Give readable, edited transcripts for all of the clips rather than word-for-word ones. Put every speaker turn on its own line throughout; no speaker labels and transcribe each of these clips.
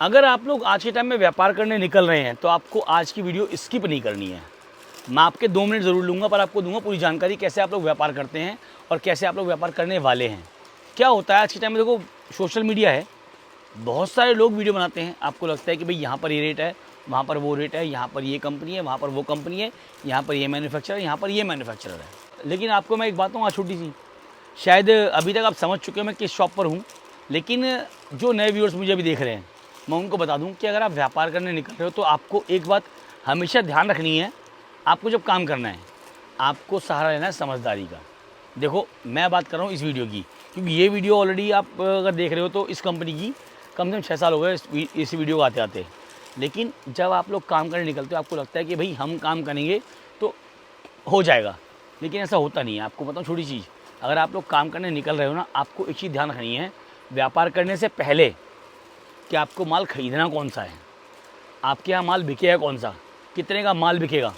अगर आप लोग आज के टाइम में व्यापार करने निकल रहे हैं तो आपको आज की वीडियो स्किप नहीं करनी है। मैं आपके 2 मिनट ज़रूर लूँगा, पर आपको दूंगा पूरी जानकारी कैसे आप लोग व्यापार करते हैं और कैसे आप लोग व्यापार करने वाले हैं। क्या होता है आज के टाइम में, देखो सोशल मीडिया है, बहुत सारे लोग वीडियो बनाते हैं। आपको लगता है कि भाई यहाँ पर ये रेट है, वहाँ पर वो रेट है, यहाँ पर ये कंपनी है, वहाँ पर वो कंपनी है, यहाँ पर ये मैन्युफैक्चरर है, यहाँ पर ये मैन्युफैक्चरर है। लेकिन आपको मैं एक बात कहूँ छोटी सी, शायद अभी तक आप समझ चुके हो मैं किस शॉप पर हूँ, लेकिन जो नए व्यूअर्स मुझे अभी देख रहे हैं मैं उनको बता दूं कि अगर आप व्यापार करने निकल रहे हो तो आपको एक बात हमेशा ध्यान रखनी है। आपको जब काम करना है आपको सहारा लेना है समझदारी का। देखो मैं बात कर रहा हूँ इस वीडियो की, क्योंकि ये वीडियो ऑलरेडी आप अगर देख रहे हो तो इस कंपनी की कम से कम 6 साल हो गए इस वीडियो को आते आते। लेकिन जब आप लोग काम करने निकलते हो आपको लगता है कि भाई हम काम करेंगे तो हो जाएगा, लेकिन ऐसा होता नहीं है। आपको बताऊँ छोटी चीज़, अगर आप लोग काम करने निकल रहे हो ना, आपको एक चीज़ ध्यान रखनी है व्यापार करने से पहले कि आपको माल ख़रीदना कौन सा है, आपके यहाँ माल बिकेगा कौन सा, कितने का माल बिकेगा,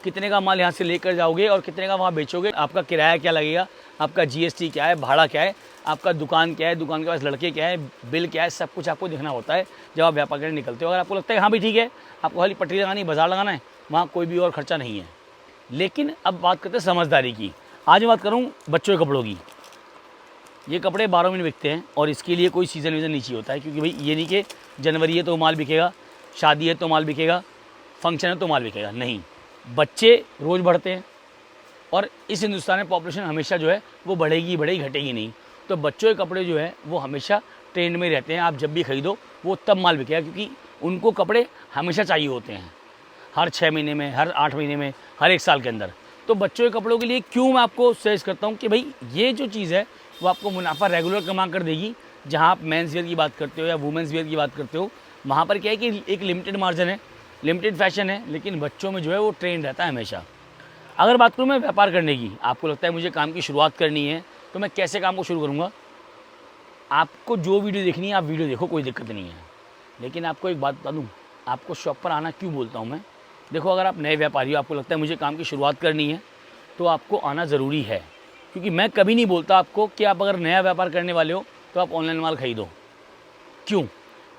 कितने का माल यहाँ से लेकर जाओगे और कितने का वहाँ बेचोगे, आपका किराया क्या लगेगा, आपका जीएसटी क्या है, भाड़ा क्या है, आपका दुकान क्या है, दुकान के पास लड़के क्या है, बिल क्या है, सब कुछ आपको देखना होता है जब आप व्यापार करने निकलते हो। अगर आपको लगता है हाँ भी ठीक है, आपको खाली पटरी लगानी, बाजार लगाना है, वहाँ कोई भी और खर्चा नहीं है। लेकिन अब बात करते हैं समझदारी की। आज मैं बात करूँ बच्चों के कपड़ों की। ये कपड़े 12 महीने बिकते हैं और इसके लिए कोई सीज़न वीज़न नहीं चाहिए होता है, क्योंकि भाई ये नहीं कि जनवरी है तो माल बिकेगा, शादी है तो माल बिकेगा, फंक्शन है तो माल बिकेगा, नहीं। बच्चे रोज़ बढ़ते हैं और इस हिंदुस्तान में पॉपुलेशन हमेशा जो है वो बढ़ेगी बढ़ेगी, घटेगी नहीं। तो बच्चों के कपड़े जो है वो हमेशा ट्रेंड में रहते हैं। आप जब भी खरीदो वो तब माल बिकेगा, क्योंकि उनको कपड़े हमेशा चाहिए होते हैं, हर 6 महीने में, हर 8 महीने में, हर 1 साल के अंदर। तो बच्चों के कपड़ों के लिए क्यों मैं आपको सजेस्ट करता हूँ कि भाई ये जो चीज़ है वो आपको मुनाफा रेगुलर कमा कर देगी। जहाँ आप मेंस वेयर की बात करते हो या वुमेंस वेयर की बात करते हो, वहाँ पर क्या है कि एक लिमिटेड मार्जिन है, लिमिटेड फैशन है, लेकिन बच्चों में जो है वो ट्रेंड रहता है हमेशा। अगर बात करूँ मैं व्यापार करने की, आपको लगता है मुझे काम की शुरुआत करनी है तो मैं कैसे काम को शुरू करूँगा। आपको जो वीडियो देखनी है आप वीडियो देखो, कोई दिक्कत नहीं है। लेकिन आपको एक बात बता दूँ, आपको शॉप पर आना क्यों बोलता हूँ मैं। देखो अगर आप नए व्यापारी हो, आपको लगता है मुझे काम की शुरुआत करनी है तो आपको आना ज़रूरी है, क्योंकि मैं कभी नहीं बोलता आपको कि आप अगर नया व्यापार करने वाले हो तो आप ऑनलाइन माल खरीदो। क्यों?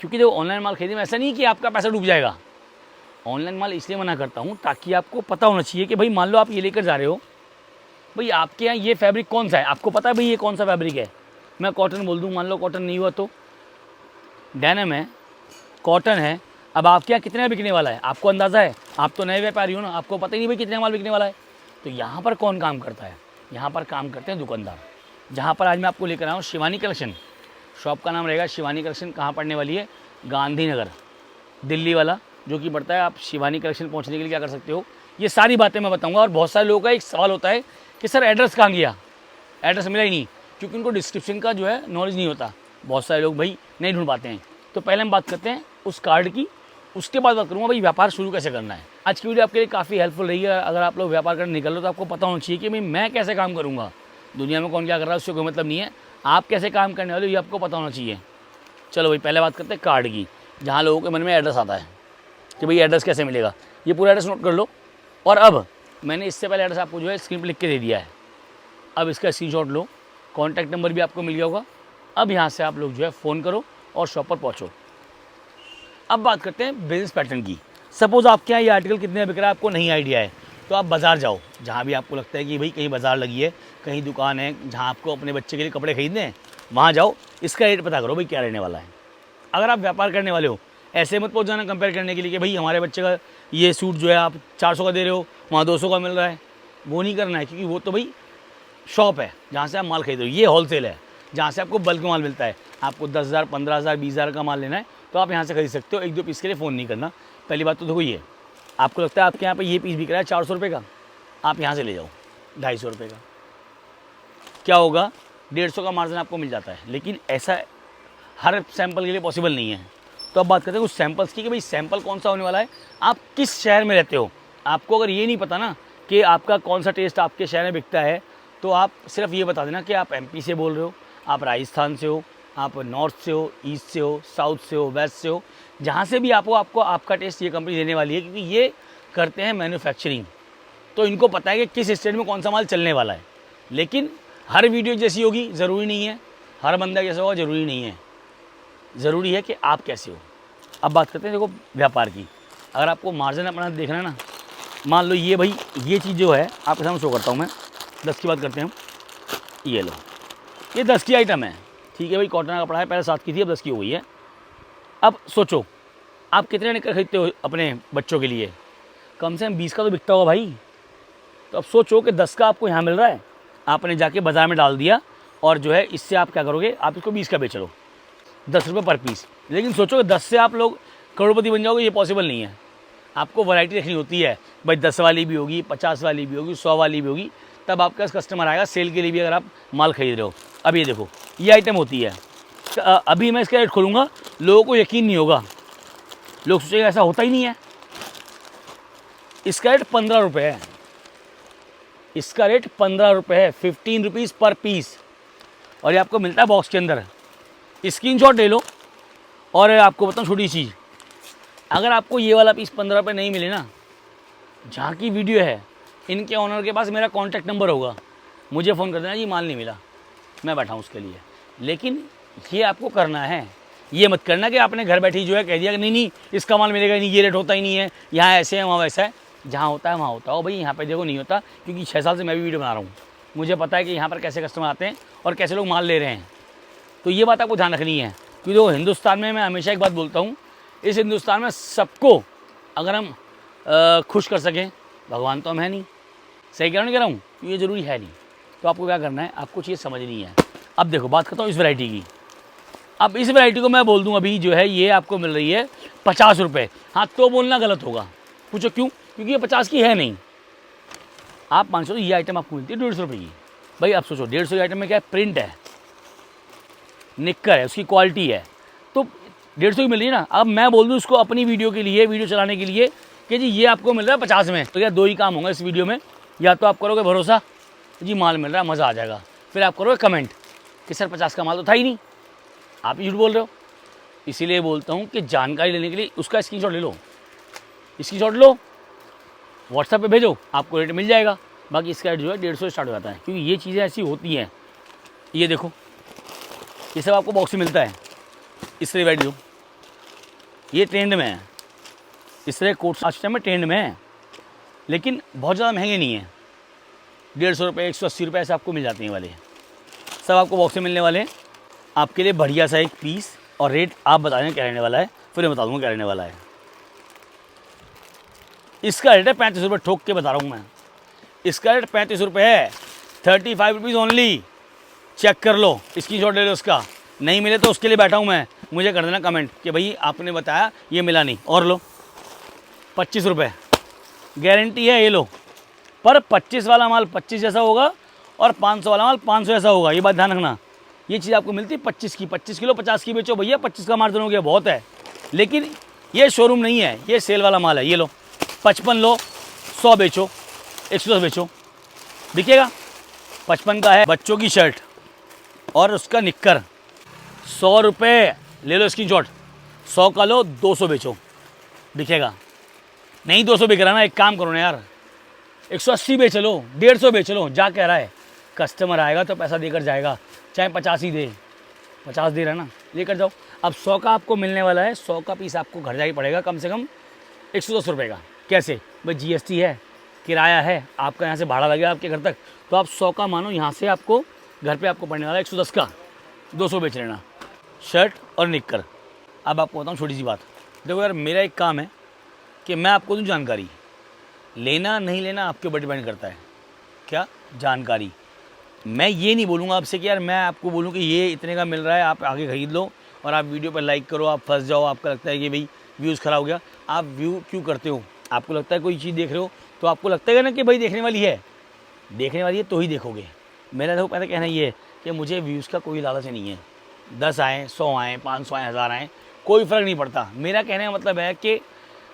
क्योंकि जब ऑनलाइन माल खरीदने में ऐसा नहीं कि आपका पैसा डूब जाएगा। ऑनलाइन माल इसलिए मना करता हूँ ताकि आपको पता होना चाहिए कि भाई मान लो आप ये लेकर जा रहे हो, भाई आपके यहाँ ये फैब्रिक कौन सा है, आपको पता है भाई ये कौन सा फैब्रिक है। मैं कॉटन बोल दूँ, मान लो कॉटन नहीं हुआ तो डेनिम है, कॉटन है। अब आपके यहाँ कितने बिकने वाला है आपको अंदाज़ा है? आप तो नए व्यापारी हो ना, आपको पता ही नहीं भाई कितने माल बिकने वाला है। तो यहाँ पर कौन काम करता है? यहाँ पर काम करते हैं दुकानदार। जहाँ पर आज मैं आपको लेकर आया हूँ शिवानी कलेक्शन, शॉप का नाम रहेगा शिवानी कलेक्शन। कहाँ पड़ने वाली है? गांधीनगर, दिल्ली वाला जो कि पड़ता है। आप शिवानी कलेक्शन पहुँचने के लिए क्या कर सकते हो, ये सारी बातें मैं बताऊँगा। और बहुत सारे लोगों का एक सवाल होता है कि सर एड्रेस कहाँ गया, एड्रेस मिला ही नहीं, क्योंकि उनको डिस्क्रिप्शन का जो है नॉलेज नहीं होता। बहुत सारे लोग भाई नहीं ढूंढ पाते हैं। तो पहले हम बात करते हैं उस कार्ड की, उसके बाद बात करूँगा भाई व्यापार शुरू कैसे करना है। आज की वीडियो आपके लिए काफ़ी हेल्पफुल रही है। अगर आप लोग व्यापार करने निकल रहे हो तो आपको पता होना चाहिए कि भाई मैं कैसे काम करूँगा, दुनिया में कौन क्या कर रहा है उससे कोई मतलब नहीं है, आप कैसे काम करने वाले हो ये आपको पता होना चाहिए। चलो भाई पहले बात करते हैं कार्ड की, जहाँ लोगों के मन में एड्रेस आता है कि भाई एड्रेस कैसे मिलेगा। ये पूरा एड्रेस नोट कर लो। और अब मैंने इससे पहले एड्रेस आपको जो है स्क्रीन पर लिख के दे दिया है, अब इसका स्क्रीनशॉट लो। कॉन्टैक्ट नंबर भी आपको मिल गया होगा। अब यहाँ से आप लोग जो है फ़ोन करो और शॉप पर पहुँचो। अब बात करते हैं बिजनेस पैटर्न की। सपोज़ आपके यहाँ ये आर्टिकल कितने बिक रहा है आपको नहीं आइडिया है, तो आप बाज़ार जाओ, जहाँ भी आपको लगता है कि भाई कहीं बाज़ार लगी है, कहीं दुकान है जहाँ आपको अपने बच्चे के लिए कपड़े खरीदने हैं, वहाँ जाओ, इसका रेट पता करो भाई क्या रहने वाला है। अगर आप व्यापार करने वाले हो ऐसे मत पहुँच जाना कंपेयर करने के लिए कि भाई हमारे बच्चे का ये सूट जो है आप 400 का दे रहे हो, वहाँ 200 का मिल रहा है। वो नहीं करना है, क्योंकि वो तो भाई शॉप है जहाँ से आप माल खरीदो। ये होलसेल है जहाँ से आपको बल्क माल मिलता है। आपको 10,000, 15,000, 20,000 का माल लेना है तो आप यहाँ से खरीद सकते हो। 1-2 पीस के लिए फ़ोन नहीं करना। पहली बात तो देखो, ये आपको लगता है आपके यहाँ पे ये पीस बिक रहा है 400 रुपये का, आप यहाँ से ले जाओ 250 रुपये का, क्या होगा 150 का मार्जिन आपको मिल जाता है। लेकिन ऐसा हर सैंपल के लिए पॉसिबल नहीं है। तो अब बात करते हैं कुछ सैंपल्स की कि भाई सैंपल कौन सा होने वाला है, आप किस शहर में रहते हो। आपको अगर ये नहीं पता ना कि आपका कौन सा टेस्ट आपके शहर में बिकता है, तो आप सिर्फ ये बता देना कि आप MP से बोल रहे हो, आप राजस्थान से हो, आप नॉर्थ से हो, ईस्ट से हो, साउथ से हो, वेस्ट से हो, जहाँ से भी आप हो, आपको आपका टेस्ट ये कंपनी देने वाली है, क्योंकि ये करते हैं मैन्युफैक्चरिंग। तो इनको पता है कि किस स्टेट में कौन सा माल चलने वाला है। लेकिन हर वीडियो जैसी होगी ज़रूरी नहीं है, हर बंदा जैसा होगा ज़रूरी नहीं है। ज़रूरी है कि आप कैसे हो। अब बात करते हैं देखो व्यापार की। अगर आपको मार्जिन अपना देखना है ना, मान लो ये भाई ये चीज़ जो है आपके सामने शो करता हूँ मैं, 10 की बात करते हैं हम। ये लो, ये 10 की आइटम है, ठीक है भाई, कॉटन का कपड़ा है, पहले 7 की थी अब 10 की हो गई है। अब सोचो आप कितने निकर खरीदते हो अपने बच्चों के लिए, कम से कम 20 का तो बिकता होगा भाई। तो अब सोचो कि 10 का आपको यहाँ मिल रहा है, आपने जाके बाज़ार में डाल दिया और जो है इससे आप क्या करोगे, आप इसको 20 का बेच लो, 10 रुपये पर पीस। लेकिन सोचो कि 10 से आप लोग करोड़पति बन जाओगे, ये पॉसिबल नहीं है। आपको वैरायटी रखनी होती है भाई, 10 वाली भी होगी, 50 वाली भी होगी, 100 वाली भी होगी, तब आपके पास कस्टमर आएगा सेल के लिए भी अगर आप माल खरीद रहे हो। अब ये देखो ये आइटम होती है, अभी मैं इसका रेट खोलूँगा, लोगों को यकीन नहीं होगा, लोग सोचेंगे ऐसा होता ही नहीं है। इसका रेट 15 रुपये है, इसका रेट 15 रुपये है, 15 रुपीज़ पर पीस। और ये आपको मिलता है बॉक्स के अंदर। स्क्रीनशॉट ले लो। और आपको बताऊँ छोटी चीज़, अगर आपको ये वाला पीस 15 रुपये नहीं मिले ना, जहाँ की वीडियो है इनके ऑनर के पास मेरा कॉन्टैक्ट नंबर होगा, मुझे फ़ोन कर देना जी माल नहीं मिला, मैं बैठा हूँ उसके लिए। लेकिन ये आपको करना है, ये मत करना कि आपने घर बैठी जो है कह दिया कि नहीं इसका माल मिलेगा नहीं, ये रेट होता ही नहीं है, यहाँ ऐसे है वहाँ वैसा है। जहाँ होता है वहाँ होता है भाई, यहाँ पे देखो नहीं होता, क्योंकि 6 साल से मैं भी वीडियो बना रहा हूँ, मुझे पता है कि यहाँ पर कैसे कस्टमर आते हैं और कैसे लोग माल ले रहे हैं। तो ये बात आपको ध्यान रखनी है, क्योंकि देखो हिंदुस्तान में मैं हमेशा एक बात बोलता हूँ, इस हिंदुस्तान में सबको अगर हम खुश कर सकें, भगवान तो हम है नहीं, सही कह रहा हूँ, ये ज़रूरी है नहीं। तो आपको क्या करना है, आपको चीज़ समझनी है। अब देखो बात करता हूँ इस वैरायटी की। अब इस वैरायटी को मैं बोल दूँ अभी जो है ये आपको मिल रही है 50 रुपये। हाँ तो बोलना गलत होगा, पूछो क्यों, क्योंकि ये 50 की है नहीं। आप मान चलो ये आइटम आपको मिलती है 150 रुपये की। भाई आप सोचो 150 की आइटम में क्या है, प्रिंट है, निक्कर है, उसकी क्वालिटी है, तो 150 की मिल रही है ना। अब मैं बोल दूँ उसको अपनी वीडियो के लिए, वीडियो चलाने के लिए कि जी ये आपको मिल रहा है 50 में, तो क्या दो ही काम होंगे इस वीडियो में, या तो आप करोगे भरोसा जी माल मिल रहा है मज़ा आ जाएगा, फिर आप करोगे कमेंट कि सर 50 का माल तो था ही नहीं, आप ही झूठ बोल रहे हो। इसीलिए बोलता हूँ कि जानकारी लेने के लिए उसका स्क्रीनशॉट ले लो, स्क्रीनशॉट लो, व्हाट्सएप पे भेजो, आपको रेट मिल जाएगा। बाकी इसका रेट जो है 150 स्टार्ट हो जाता है, क्योंकि ये चीज़ें ऐसी होती हैं। ये देखो ये सब आपको बॉक्स में मिलता है, इस तरह वैरायटी, ये ट्रेंड में है, इस तरह कोट आज टाइम में ट्रेंड में है, लेकिन बहुत ज़्यादा महंगे नहीं है, 150 रुपये 180 रुपये ऐसे आपको मिल जाते हैं वाले, सब आपको बॉक्स में मिलने वाले हैं। आपके लिए बढ़िया सा एक पीस, और रेट आप बता दें क्या रहने वाला है, फिर मैं बता दूँगा क्या रहने वाला है। इसका रेट है 35 रुपये, ठोक के बता रहा हूँ मैं, इसका रेट 35 रुपये है, 35 रुपीज़ ओनली। चेक कर लो, स्क्रीनशॉट ले लो उसका, नहीं मिले तो उसके लिए बैठा हूँ मैं, मुझे कर देना कमेंट कि भाई आपने बताया ये मिला नहीं। और लो 25 रुपये, गारंटी है, ये लो। पर 25 वाला माल 25 जैसा होगा और 500 वाला माल 500 जैसा होगा, ये बात ध्यान रखना। ये चीज़ आपको मिलती है 25 की, 25 किलो 50 की बेचो भैया, 25 का मार्जिन हो गया बहुत है। लेकिन ये शोरूम नहीं है, ये सेल वाला माल है। ये लो 55 लो, 100 बेचो, 110 बेचो, दिखेगा। 55 का है बच्चों की शर्ट और उसका निक्कर, 100 रुपये ले लो स्क्रीनशॉट, 100 का लो 200 बेचो, दिखेगा। नहीं 200 बिक रहा ना, एक काम करो ना यार, 180 बेच लो, 150 बेच लो, जा कह रहा है, कस्टमर आएगा तो पैसा देकर जाएगा, चाहे 50 ही दे, 50 दे रहा है ना, लेकर जाओ। अब 100 का आपको मिलने वाला है, 100 का पीस आपको घर जाके पड़ेगा कम से कम 110 रुपये का। कैसे भाई, GST है, किराया है, आपका यहाँ से भाड़ा लगेगा आपके घर तक, तो आप 100 का मानो यहाँ से आपको घर पे आपको पड़ने वाला है 110 का, 200 बेच लेना शर्ट और निक्कर। अब आपको बताऊँ छोटी सी बात, देखो यार मेरा एक काम है कि मैं आपको दूँ जानकारी, लेना नहीं लेना आपके ऊपर डिपेंड करता है। क्या जानकारी, मैं ये नहीं बोलूँगा आपसे कि यार मैं आपको बोलूँ कि ये इतने का मिल रहा है आप आगे खरीद लो और आप वीडियो पर लाइक करो, आप फंस जाओ, आपका लगता है कि भाई व्यूज़ ख़राब हो गया। आप व्यू क्यों करते हो, आपको लगता है कोई चीज़ देख रहे हो तो आपको लगता है ना कि भाई देखने वाली है, देखने वाली है तो ही देखोगे। मेरा देखो पहले कहना ये है कि मुझे व्यूज़ का कोई लालच नहीं है, 10 आएँ 100 आएँ 500 आएँ 1000 आएँ कोई फ़र्क नहीं पड़ता। मेरा कहने का मतलब है कि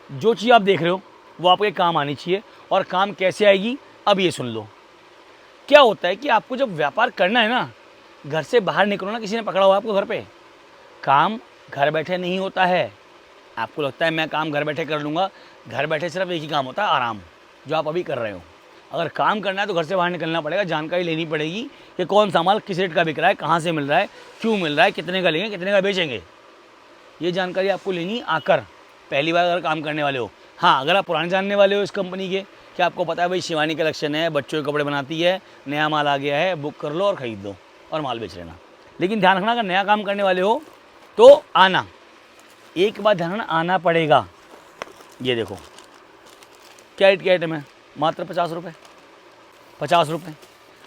जो चीज़ आप देख रहे हो वो आपके काम आनी चाहिए, और काम कैसे आएगी अब ये सुन लो। क्या होता है कि आपको जब व्यापार करना है ना, घर से बाहर निकलो ना, किसी ने पकड़ा हुआ आपको घर पे, काम घर बैठे नहीं होता है। आपको लगता है मैं काम घर बैठे कर लूँगा, घर बैठे सिर्फ एक ही काम होता है, आराम, जो आप अभी कर रहे हो। अगर काम करना है तो घर से बाहर निकलना पड़ेगा, जानकारी लेनी पड़ेगी कि कौन सा माल किस रेट का बिक रहा है, कहाँ से मिल रहा है, क्यों मिल रहा है, कितने का लेंगे, कितने का बेचेंगे। ये जानकारी आपको लेनी आकर, पहली बार अगर काम करने वाले हो। हाँ, अगर आप पुराने जानने वाले हो इस कंपनी के, कि आपको पता है भाई शिवानी कलेक्शन है, बच्चों के कपड़े बनाती है, नया माल आ गया है, बुक कर लो और ख़रीद लो और माल बेच लेना। लेकिन ध्यान रखना, अगर नया काम करने वाले हो तो आना, एक बार ध्यान रखना, आना पड़ेगा। ये देखो क्या रेट, क्या आइटम है, मात्र 50 रुपये, 50 रुपये।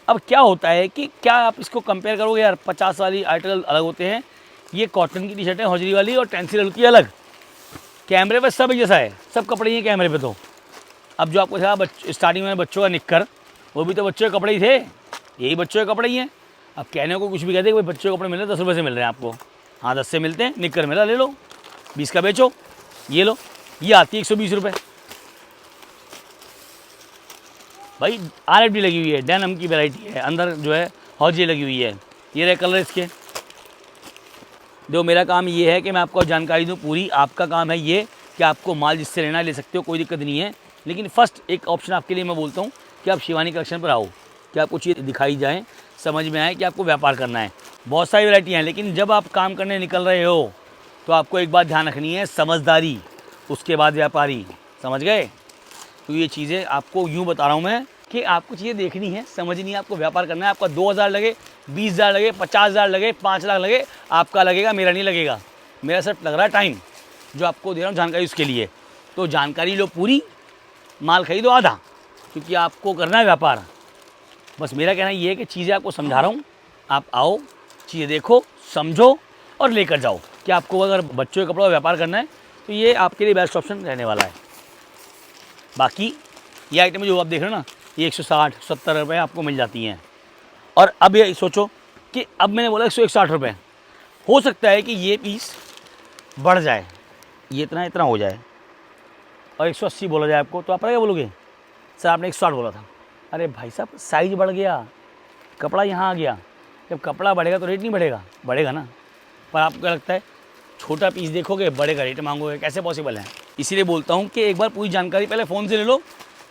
अब क्या होता है कि क्या आप इसको कंपेयर करोगे यार, 50 वाली आर्टिकल अलग होते हैं, ये कॉटन की टी शर्ट है हौजरी वाली और टेंसिल होती है अलग। कैमरे पे सब जैसा है, सब कपड़े ही हैं कैमरे पे। तो अब जो आपको था स्टार्टिंग में बच्चों का निक्कर, वो भी तो बच्चों के कपड़े ही थे, यही बच्चों के कपड़े ही हैं। अब कहने को कुछ भी कहते हैं, भाई बच्चों के कपड़े मिल रहे हैं 10 रुपये से मिल रहे हैं आपको। हाँ 10 से मिलते हैं, निक्कर मिला ले लो, 20 का बेचो। ये लो, ये आती है 120 रुपये भाई। RFD लगी हुई है, डेनिम की वैरायटी है, अंदर जो है हौजी लगी हुई है। ये रहे कलर इसके। जो मेरा काम ये है कि मैं आपको जानकारी दूँ पूरी, आपका काम है ये कि आपको माल जिससे लेना ले सकते हो, कोई दिक्कत नहीं है। लेकिन फर्स्ट एक ऑप्शन आपके लिए मैं बोलता हूँ कि आप शिवानी कलेक्शन पर आओ, कि आपको चीज़ दिखाई जाए, समझ में आए कि आपको व्यापार करना है। बहुत सारी वैरायटियाँ हैं, लेकिन जब आप काम करने निकल रहे हो तो आपको एक बात ध्यान रखनी है, समझदारी, उसके बाद व्यापारी। समझ गए? तो ये चीज़ें आपको यूँ बता रहा हूँ मैं कि आपको चीज़ें देखनी है, समझनी है, आपको व्यापार करना है। आपका 2000 लगे, 20,000 लगे, 50,000 लगे, 5 लाख लगे, आपका लगेगा, मेरा नहीं लगेगा। मेरा सिर्फ लग रहा है टाइम, जो आपको दे रहा हूँ जानकारी उसके लिए। तो जानकारी लो पूरी, माल खरीदो आधा, क्योंकि आपको करना है व्यापार। बस मेरा कहना ये है कि चीज़ें आपको समझा रहा हूँ, आप आओ, चीज़ें देखो, समझो और लेकर जाओ। कि आपको अगर बच्चों के कपड़ों का व्यापार करना है तो ये आपके लिए बेस्ट ऑप्शन रहने वाला है। बाकी ये आइटम जो आप देख रहे हो ना, ये 160-170 रुपये आपको मिल जाती हैं। और अब ये सोचो कि अब मैंने बोला 160 रुपये, हो सकता है कि ये पीस बढ़ जाए, ये इतना हो जाए और 180 बोला जाए आपको, तो आप क्या बोलोगे? सर आपने 160 बोला था। अरे भाई साहब साइज़ बढ़ गया, कपड़ा यहाँ आ गया। जब कपड़ा बढ़ेगा तो रेट नहीं बढ़ेगा? बढ़ेगा ना। पर आपको क्या लगता है, छोटा पीस देखोगे, बड़े का रेट मांगोगे, कैसे पॉसिबल है? इसीलिए बोलता हूँ कि एक बार पूरी जानकारी पहले फ़ोन से ले लो,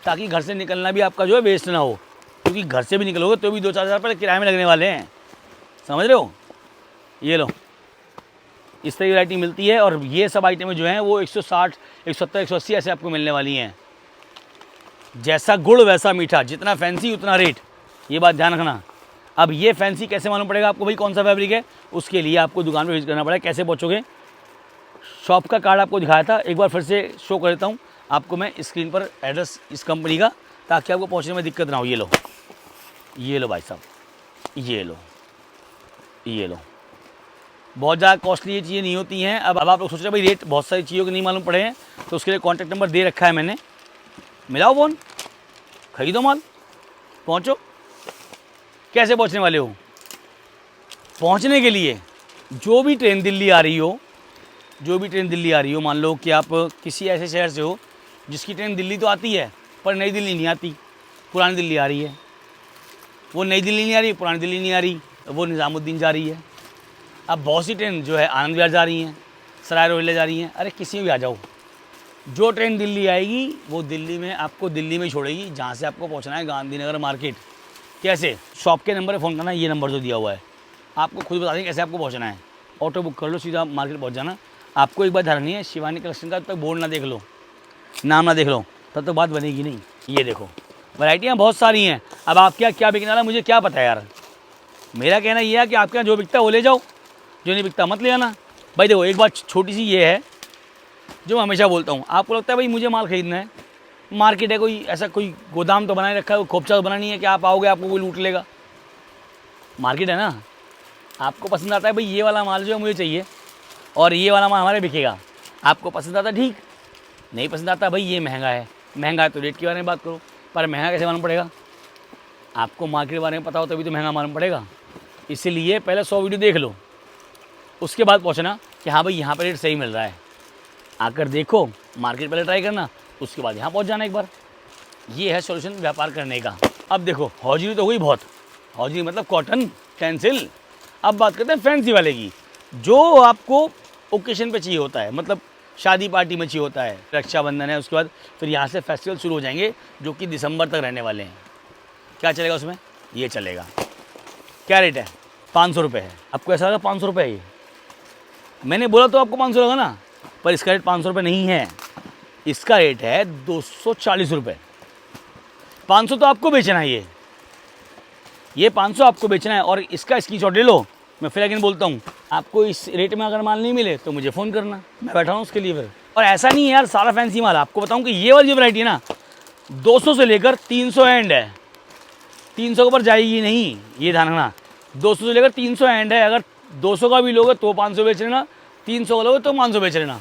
ताकि घर से निकलना भी आपका जो है वेस्ट ना हो। क्योंकि घर से भी निकलोगे तो भी 2-4 हज़ार रुपये किराए में लगने वाले हैं। समझ रहे हो? ये लो, इस तरह की वैरायटी मिलती है। और ये सब आइटमें जो हैं वो 160, 170, 180 ऐसे आपको मिलने वाली हैं। जैसा गुड़ वैसा मीठा, जितना फैंसी उतना रेट, ये बात ध्यान रखना। अब ये फैंसी कैसे मालूम पड़ेगा आपको भाई कौन सा फैब्रिक है? उसके लिए आपको दुकान पे विजिट करना पड़ेगा। कैसे पहुँचोगे? शॉप का कार्ड आपको दिखाया था, एक बार फिर से शो कर देता हूँ आपको मैं स्क्रीन पर एड्रेस इस कंपनी का, ताकि आपको पहुँचने में दिक्कत ना हो। ये लो, ये लो भाई साहब, ये लो, ये लो। बहुत ज़्यादा कॉस्टली ये चीज़ें नहीं होती हैं। अब आप लोग सोच रहे हैं भाई रेट बहुत सारी चीज़ों के नहीं मालूम पड़े हैं, तो उसके लिए कॉन्टैक्ट नंबर दे रखा है मैंने, मिलाओ फ़ोन, खरीदो माल, पहुँचो। कैसे पहुँचने वाले हो? पहुँचने के लिए जो भी ट्रेन दिल्ली आ रही हो, जो भी ट्रेन दिल्ली आ रही हो, मान लो कि आप किसी ऐसे शहर से हो जिसकी ट्रेन दिल्ली तो आती है पर नई दिल्ली नहीं आती, पुरानी दिल्ली आ रही है। वो नई दिल्ली नहीं आ रही, पुरानी दिल्ली नहीं आ रही, वो निज़ामुद्दीन जा रही है। अब बहुत सी ट्रेन जो है आनंद विहार जा रही हैं, सराय रोहिल्ला जा रही हैं। अरे किसी में भी आ जाओ, जो ट्रेन दिल्ली आएगी वो दिल्ली में आपको दिल्ली में ही छोड़ेगी, जहाँ से आपको पहुँचना है गांधीनगर मार्केट। कैसे? शॉप के नंबर पर फ़ोन करना, ये नंबर जो दिया हुआ है, आपको खुद बता देंगे कैसे आपको पहुँचना है। ऑटो बुक कर लो, सीधा मार्केट पहुँच जाना। आपको एक बात ध्यान है, शिवानी कलेक्शन का जब तक बोर्ड ना देख लो, नाम ना देख लो, तब तो बात बनेगी नहीं। ये देखो वैरायटियाँ बहुत सारी हैं। अब आपके यहाँ क्या बिकने वाला मुझे क्या पता है यार। मेरा कहना ये है कि आपके यहाँ जो बिकता है वो ले जाओ, जो नहीं बिकता मत ले आना। भाई देखो एक बात छोटी सी ये है जो मैं हमेशा बोलता हूँ, आपको लगता है भाई मुझे माल खरीदना है, मार्केट है कोई ऐसा, कोई गोदाम तो बनाए रखा है, खोपचा तो बना नहीं है कि आप आओगे आपको कोई लूट लेगा। मार्केट है ना, आपको पसंद आता है भाई ये वाला माल जो है मुझे चाहिए और ये वाला माल हमारे बिकेगा। आपको पसंद आता ठीक, नहीं पसंद आता भाई ये महंगा है, महंगा है तो रेट के बारे में बात करो। पर महंगा कैसे मालूम पड़ेगा? आपको मार्केट के बारे में पता हो तभी तो महंगा मालूम पड़ेगा। इसीलिए पहले 100 वीडियो देख लो, उसके बाद पहुँचना कि हाँ भाई यहाँ पर रेट सही मिल रहा है। आकर देखो, मार्केट पहले ट्राई करना, उसके बाद यहाँ पहुँच जाना एक बार। ये है सॉल्यूशन व्यापार करने का। अब देखो हौजरी तो हुई बहुत, हौजरी मतलब कॉटन टेंसिल। अब बात करते हैं फैंसी वाले की, जो आपको ओकेशन पे चाहिए होता है, मतलब शादी पार्टी में चाहिए होता है। रक्षाबंधन है, उसके बाद फिर यहाँ से फेस्टिवल शुरू हो जाएंगे जो कि दिसंबर तक रहने वाले हैं। क्या चलेगा उसमें? ये चलेगा। क्या रेट है? 500 रुपये है। आपको ऐसा लगा 500 रुपये है ये? मैंने बोला तो आपको 500 लगा ना, पर इसका रेट 500 रुपये नहीं है, इसका रेट है 240 रुपये। 500 तो आपको बेचना है, ये 500 आपको बेचना है। और इसका स्क्रीनशॉट ले लो। मैं फिर अगेन बोलता हूँ, आपको इस रेट में अगर माल नहीं मिले तो मुझे फ़ोन करना, मैं बैठा हूँ उसके लिए फिर। और ऐसा नहीं है यार सारा फैंसी माल, आपको बताऊँ कि ये वाली जो वैरायटी है ना 200 से लेकर 300 एंड है, 300 के ऊपर जाएगी नहीं, ये ध्यान रखना। 200 से लेकर 300 एंड है, अगर 200 का भी लोगे तो 500 बेच लेना, 300 का लोगे तो 500 बेच लेना।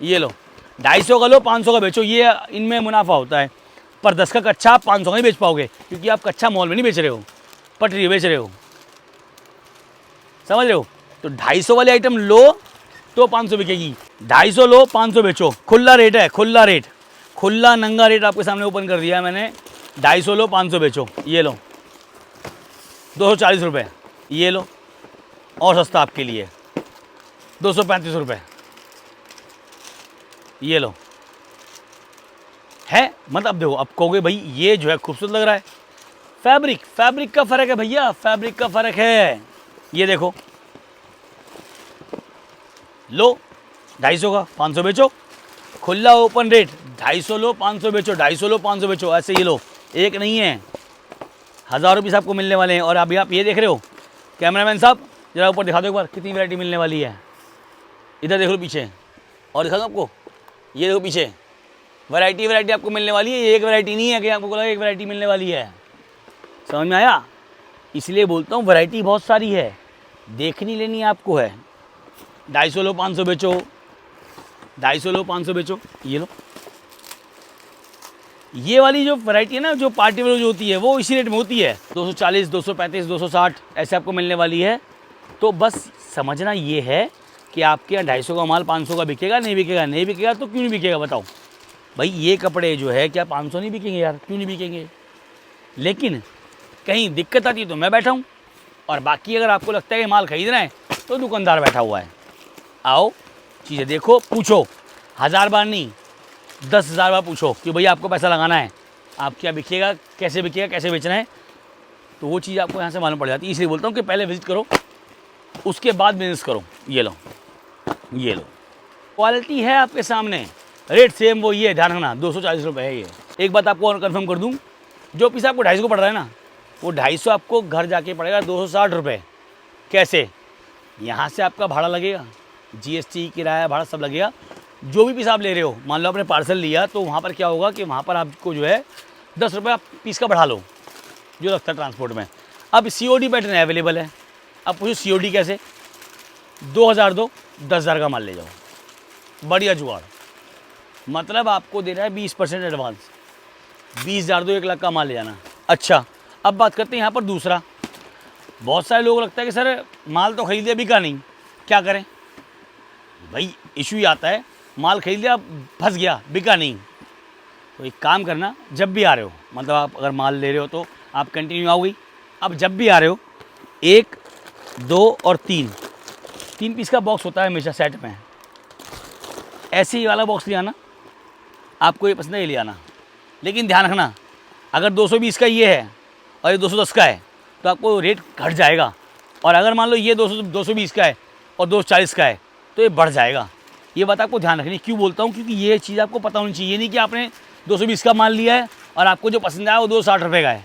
ये लो 250 का लो, 500 का बेचो, ये इनमें मुनाफा होता है। पर 10 का कच्चा आप 500 का नहीं बेच पाओगे, क्योंकि आप कच्चा मॉल में नहीं बेच रहे हो, पटरी बेच रहे हो, समझ रहे हो। तो 250 वाली आइटम लो तो 500 बिकेगी, 250 लो 500 बेचो, खुला रेट है, खुला रेट, खुला नंगा रेट आपके सामने ओपन कर दिया है मैंने। 250 लो 500 बेचो, ये लो 240 रुपये, ये लो और सस्ता आपके लिए 235 रुपये, ये लो है। मतलब देखो, अब कहोगे भाई ये जो है खूबसूरत लग रहा है, फैब्रिक का फ़र्क है भैया, फैब्रिक का फ़र्क है। ये देखो लो 250 का 500 बेचो, खुला ओपन रेट, 250 लो 500 बेचो, 250 लो 500 बेचो, ऐसे ये लो, एक नहीं है, 1000 पीस आपको मिलने वाले हैं। और अभी आप ये देख रहे हो, कैमरामैन साहब जरा ऊपर दिखा दो एक बार, कितनी वैरायटी मिलने वाली है। इधर देख लो पीछे, और दिखा दो आपको, ये देखो पीछे, वैरायटी आपको मिलने वाली है। ये एक वैरायटी नहीं है कि आपको लगा एक वैरायटी मिलने वाली है, समझ में आया। इसलिए बोलता हूँ वैरायटी बहुत सारी है, देखनी लेनी आपको है। 250 लो 500 बेचो, 250 लो 500 बेचो, ये लो। ये वाली जो वैरायटी है ना, जो पार्टी वेयर जो होती है, वो इसी रेट में होती है, 240, 235, 260 ऐसे आपको मिलने वाली है। तो बस समझना ये है कि आपके यहाँ 250 का माल 500 का बिकेगा, नहीं बिकेगा, नहीं बिकेगा तो क्यों नहीं बिकेगा बताओ भाई। ये कपड़े जो है क्या 500 नहीं बिकेंगे यार, क्यों नहीं बिकेंगे। लेकिन कहीं दिक्कत आती है तो मैं बैठा हूँ, और बाकी अगर आपको लगता है कि माल खरीदना है तो दुकानदार बैठा हुआ है। आओ चीज़ें देखो, पूछो, 1000 बार नहीं 10,000 बार पूछो कि भैया आपको पैसा लगाना है, आप क्या बिकेगा, कैसे बिकेगा, कैसे बेचना है, तो वो चीज़ आपको यहाँ से मालूम पड़ जाती है। इसलिए बोलता हूँ कि पहले विजिट करो, उसके बाद बिजनेस करो। ये लो, ये लो, क्वालिटी है आपके सामने, रेट सेम वो ये ध्यान रखना, 240 रुपये है ये। एक बात आपको और कन्फर्म कर दूँ, जो पीस आपको 250 को पड़ रहा है ना, वो 250 आपको घर जाके पड़ेगा 260 रुपये। कैसे, यहाँ से आपका भाड़ा लगेगा, GST किराया भाड़ा सब लगेगा। जो भी पीस आप ले रहे हो, मान लो आपने पार्सल लिया, तो वहाँ पर क्या होगा कि वहाँ पर आपको जो है 10 रुपये आप पीस का बढ़ा लो, जो लगता है ट्रांसपोर्ट में। अब COD पैटर्न अवेलेबल है। अब पूछो COD कैसे, 2000 दो 10,000 का माल ले जाओ, बढ़िया जुगाड़। मतलब आपको दे रहा है 20% एडवांस, 20,000 दो 1 लाख का माल ले जाना। अच्छा, अब बात करते हैं यहाँ पर दूसरा। बहुत सारे लोगों को लगता है कि सर माल तो खरीद लिया, बिका नहीं, क्या करें भाई। इशू ही आता है, माल खरीद लिया, फंस गया, बिका नहीं। तो एक काम करना, जब भी आ रहे हो, मतलब आप अगर माल ले रहे हो तो आप कंटिन्यू आओगी। अब जब भी आ रहे हो, 1, 2 और 3 पीस का बॉक्स होता है हमेशा सेट में, ऐसे ही वाला बॉक्स ले आना। आपको ये पसंद है, ये ले आना। लेकिन ध्यान रखना, अगर 220 का ये है और ये 210 का है तो आपको रेट घट जाएगा। और अगर मान लो ये 220 का है और 240 का है तो ये बढ़ जाएगा। ये बात आपको ध्यान रखनी। क्यों बोलता हूँ, क्योंकि ये चीज़ आपको पता होनी चाहिए। नहीं कि आपने 220 का माल लिया है और आपको जो पसंद आया वो 260 रुपये का है,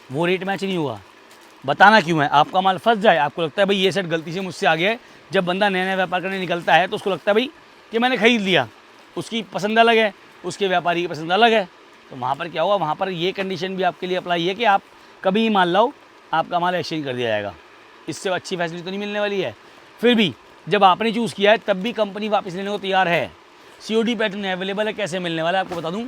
वो रेट मैच नहीं हुआ। बताना क्यों है, आपका माल फंस जाए, आपको लगता है भाई ये सेट गलती से मुझसे आ गया है। जब बंदा नया नया व्यापार करने निकलता है तो उसको लगता है भाई कि मैंने खरीद लिया, उसकी पसंद अलग है, उसके व्यापारी की पसंद अलग है। तो वहाँ पर क्या होगा, वहाँ पर ये कंडीशन भी आपके लिए अप्लाई है कि आप कभी ही माल लाओ, आपका माल एक्सचेंज कर दिया जाएगा। इससे अच्छी फैसिलिटी तो नहीं मिलने वाली है। फिर भी जब आपने चूज़ किया है तब भी कंपनी वापस लेने को तैयार है। COD पैटर्न अवेलेबल है। कैसे मिलने वाला है आपको बता दूं,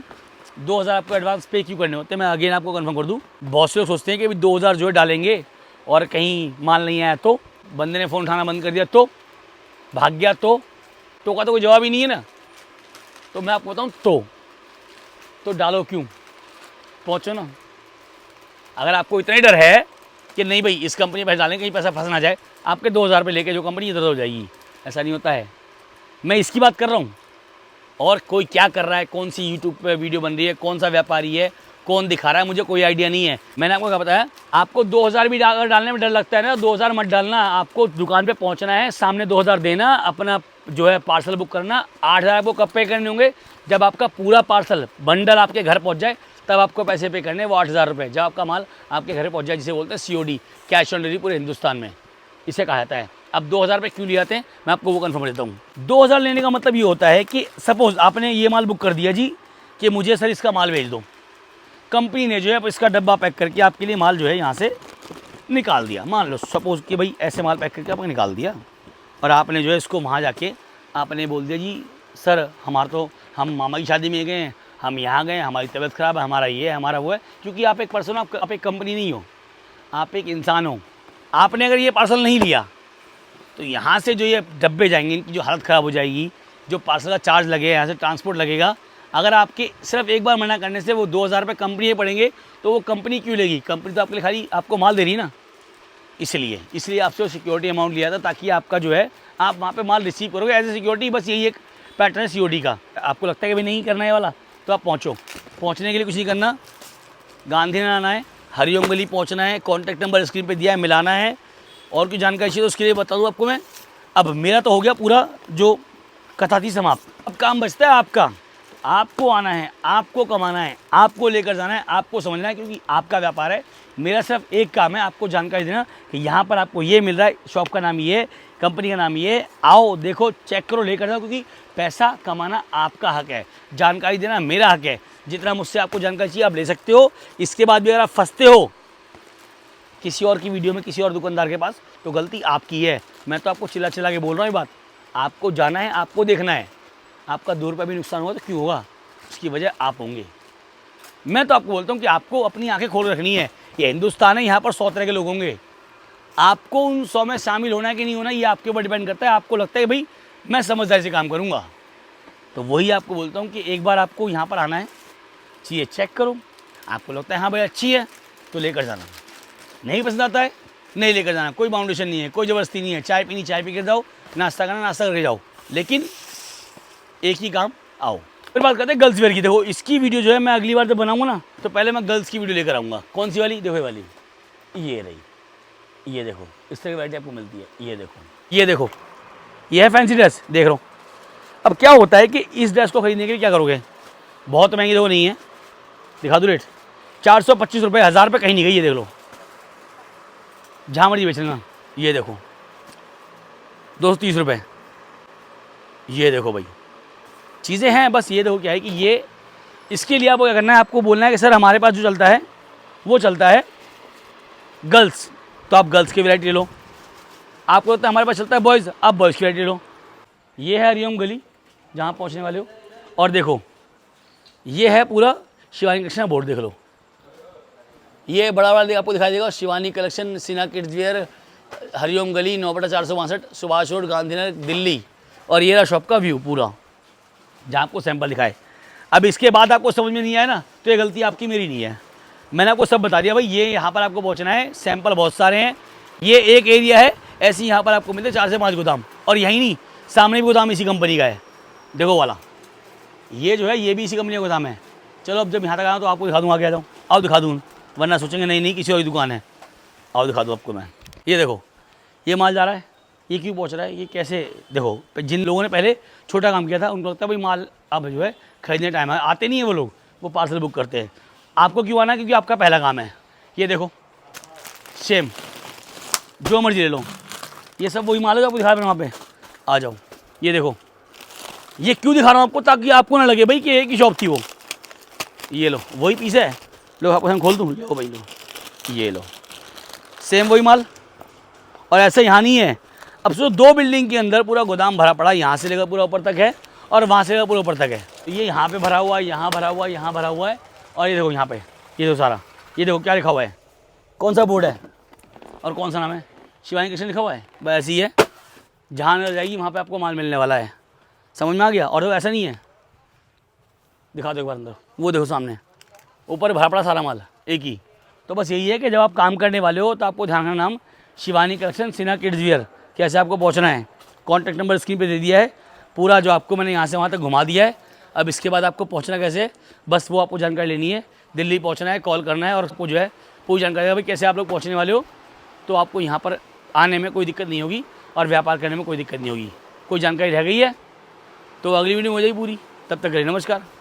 2000 आपको एडवांस पे क्यों करने होते हैं, मैं अगेन आपको कंफर्म कर दूं। बहुत से लोग सोचते हैं कि 2000 जो है डालेंगे और कहीं माल नहीं आया तो, बंदे ने फ़ोन उठाना बंद कर दिया तो, भाग गया तो का तो कोई जवाब ही नहीं है ना। तो मैं आपको बताऊँ, तो डालो क्यों, पहुँचो ना। अगर आपको इतना ही डर है कि नहीं भाई इस कंपनी में पैसा डालें कहीं पैसा फंस ना जाए, आपके 2000 रुपये लेके जो कंपनी इधर हो जाएगी, ऐसा नहीं होता है। मैं इसकी बात कर रहा हूँ। और कोई क्या कर रहा है, कौन सी यूट्यूब पे वीडियो बन रही है, कौन सा व्यापारी है, कौन दिखा रहा है मुझे कोई आइडिया नहीं है। मैंने आपको क्या बताया, आपको 2000 भी अगर डालने में डर लगता है ना, 2000 मत डालना। आपको दुकान पे पहुंचना है, सामने 2000 देना, अपना जो है पार्सल बुक करना। 8000 आपको कब पे करने होंगे, जब आपका पूरा पार्सल बंडल आपके घर पहुंच जाए, तब आपको पैसे पे करने। वो 8000 रुपये जब आपका माल आपके घर पहुंच जाए, जिसे बोलते हैं COD, कैश ऑन डिलीवरी, पूरे हिंदुस्तान में इसे कहा जाता है। अब 2000 रुपये क्यों लिए जाते हैं, मैं आपको वो कन्फर्म देता हूँ। 2000 लेने का मतलब ये होता है कि सपोज़ आपने ये माल बुक कर दिया जी कि मुझे सर इसका माल भेज दो। कंपनी ने जो है इसका डब्बा पैक करके आपके लिए माल जो है यहाँ से निकाल दिया। मान लो सपोज़ कि भाई ऐसे माल पैक करके आपको निकाल दिया, और आपने जो है इसको वहाँ जाके आपने बोल दिया जी सर हमारा तो हम मामा की शादी में गए हैं, हम यहाँ गए, हमारी तबीयत ख़राब है, हमारा ये है, हमारा वो है। क्योंकि आप एक पर्सन हो, आप एक कंपनी नहीं हो, आप एक इंसान हो। आपने अगर ये पार्सल नहीं लिया तो यहाँ से जो ये डब्बे जाएंगे, इनकी जो हालत ख़राब हो जाएगी, जो पार्सल का चार्ज लगेगा, यहाँ से ट्रांसपोर्ट लगेगा। अगर आपके सिर्फ एक बार मना करने से वो 2000 रुपये कंपनी पड़ेंगे, तो वो कंपनी क्यों लेगी? कंपनी तो आपके लिए खाली आपको माल दे रही ना, इसलिए आपसे वो सिक्योरिटी अमाउंट लिया था, ताकि आपका जो है आप वहाँ पे माल रिसीव करोगे एज ए सिक्योरिटी। बस यही एक पैटर्न है COD का। आपको लगता है कि भाई नहीं करना है वाला, तो आप पहुँचो। पहुँचने के लिए कुछ नहीं करना, गांधीनगर आना है, हरिओम गली पहुँचना है, कॉन्टैक्ट नंबर स्क्रीन पर दिया है, मिलाना है। और कोई जानकारी चाहिए तो उसके लिए बता दूँ आपको मैं। अब मेरा तो हो गया पूरा जो कथा थी समाप्त। अब काम बचता है आपका। आपको आना है, आपको कमाना है, आपको लेकर जाना है, आपको समझना है, क्योंकि आपका व्यापार है। मेरा सिर्फ एक काम है, आपको जानकारी देना कि यहाँ पर आपको ये मिल रहा है, शॉप का नाम ये, कंपनी का नाम ये, आओ देखो चेक करो, लेकर जाओ। क्योंकि पैसा कमाना आपका हक है, जानकारी देना मेरा हक है। जितना मुझसे आपको जानकारी चाहिए आप ले सकते हो। इसके बाद भी अगर आप फंसते हो किसी और की वीडियो में, किसी और दुकानदार के पास, तो गलती आपकी है। मैं तो आपको चिल्ला चिल्ला के बोल रहा हूँ ये बात। आपको जाना है, आपको देखना है। आपका 2 रुपये भी नुकसान हुआ तो क्यों होगा, उसकी वजह आप होंगे। मैं तो आपको बोलता हूँ कि आपको अपनी आंखें खोल रखनी है। ये हिंदुस्तान है, यहाँ पर 100 तरह के लोग होंगे। आपको उन 100 में शामिल होना है कि नहीं होना, ये आपके ऊपर डिपेंड करता है। आपको लगता है कि भाई मैं समझदारी से काम करूँगा, तो वही आपको बोलता हूँ कि एक बार आपको यहाँ पर आना है, चीज़ें चेक करो। आपको लगता है हाँ भाई अच्छी है तो लेकर जाना, नहीं पसंद आता है नहीं लेकर जाना। कोई बाउंडेशन नहीं है, कोई ज़बरदस्ती नहीं है। चाय पीनी चाय पी कर जाओ, नाश्ता करना नाश्ता करके जाओ, लेकिन एक ही काम आओ। फिर बात करते हैं गर्ल्स वेयर की। देखो इसकी वीडियो जो है मैं अगली बार जब बनाऊंगा ना, तो पहले मैं गर्ल्स की वीडियो लेकर आऊँगा। कौन सी वाली? देखो ये वाली, ये रही, ये देखो इस तरह की वैरायटी आपको मिलती है। ये देखो ये है फैंसी ड्रेस, देख रहा हूँ। अब क्या होता है कि इस ड्रेस को खरीदने के लिए क्या करोगे, बहुत महंगी देखो नहीं है, दिखा दो रेट, 425 रुपये, 1000 रुपये कहीं नहीं गई। ये देख लो, जहाँ मर्जी बेच लेना। ये देखो 230 रुपये। ये देखो भाई चीज़ें हैं। बस ये देखो क्या है कि ये, इसके लिए आपको क्या करना है, आपको बोलना है कि सर हमारे पास जो चलता है वो चलता है गर्ल्स, तो आप गर्ल्स की वैरायटी ले लो। आपको लगता है हमारे पास चलता है बॉयज़, आप बॉयज़ की वैरायटी ले लो। ये है हरिओम गली जहाँ पहुँचने वाले हो। और देखो ये है पूरा शिवानी कलेक्शन बोर्ड, देख लो। ये बड़ा आपको दिखाई देगा, Shivani collection, Sinha kids wear, Hariom गली, 9/462, सुभाष रोड, गांधीनगर, दिल्ली। और ये रहा शॉप का व्यू पूरा, जहाँ आपको सैंपल दिखाए। अब इसके बाद आपको समझ में नहीं आया ना, तो ये गलती आपकी मेरी नहीं है। मैंने आपको सब बता दिया भाई। ये यहाँ पर आपको पहुँचना है, सैंपल बहुत सारे हैं। ये एक एरिया है, ऐसे यहाँ पर आपको मिलते 4 से 5 गोदाम। और यहीं नहीं, सामने भी गोदाम इसी कंपनी का है, देखो वाला। ये जो है ये भी इसी कंपनी का गोदाम है। चलो अब जब यहाँ तक आया तो आपको दिखा दूँ, आगे आ जाओ, आओ दिखा दूँ, वरना सोचेंगे नहीं किसी और दुकान है। आओ दिखा दूँ आपको मैं। ये देखो ये माल जा रहा है, ये क्यों पहुँच रहा है, ये कैसे, देखो जिन लोगों ने पहले छोटा काम किया था उनको लगता है भाई माल अब जो है खरीदने टाइम है, आते नहीं है वो लोग, वो पार्सल बुक करते हैं। आपको क्यों आना है, क्योंकि आपका पहला काम है। ये देखो सेम, जो मर्जी ले लो, ये सब वही माल है जो आपको दिखा रहे हैं वहाँ पे। आ जाओ, ये देखो, ये क्यों दिखा रहा हूँ आपको, ताकि आपको ना लगे भाई कि एक ही शॉप थी वो। ये लो वही पीस है, लो आपको हम खोल दूँ, लो भाई लो, ये लो सेम वही माल। और ऐसा यहाँ नहीं है। अब सोचो 2 बिल्डिंग के अंदर पूरा गोदाम भरा पड़ा, यहाँ से लेकर पूरा ऊपर तक है और वहाँ से लेकर पूरा ऊपर तक है। तो ये यहाँ पे भरा हुआ है, यहाँ भरा हुआ है, यहाँ भरा हुआ है। और ये देखो यहाँ पे, ये देखो सारा, ये देखो क्या लिखा हुआ है, कौन सा बोर्ड है और कौन सा नाम है, शिवानी कलेक्शन लिखा हुआ है। बस ऐसी ही है, जहाँ नजर जाएगी वहाँ पे आपको माल मिलने वाला है। समझ में आ गया। और ऐसा नहीं है, दिखा दो एक बार अंदर, वो देखो सामने ऊपर भरा पड़ा सारा माल एक ही। तो बस यही है कि जब आप काम करने वाले हो तो आपको ध्यान रखना, नाम Shivani collection, Sinha kids wear. कैसे आपको पहुंचना है, कॉन्टैक्ट नंबर स्क्रीन पे दे दिया है पूरा, जो आपको मैंने यहाँ से वहाँ तक घुमा दिया है। अब इसके बाद आपको पहुंचना कैसे है, बस वो आपको जानकारी लेनी है। दिल्ली पहुंचना है, कॉल करना है और उसको जो है पूरी जानकारी भाई कैसे आप लोग पहुंचने वाले हो। तो आपको यहाँ पर आने में कोई दिक्कत नहीं होगी और व्यापार करने में कोई दिक्कत नहीं होगी। कोई जानकारी रह गई है तो अगली वीडियो में हो जाएगी पूरी। तब तक के लिए नमस्कार।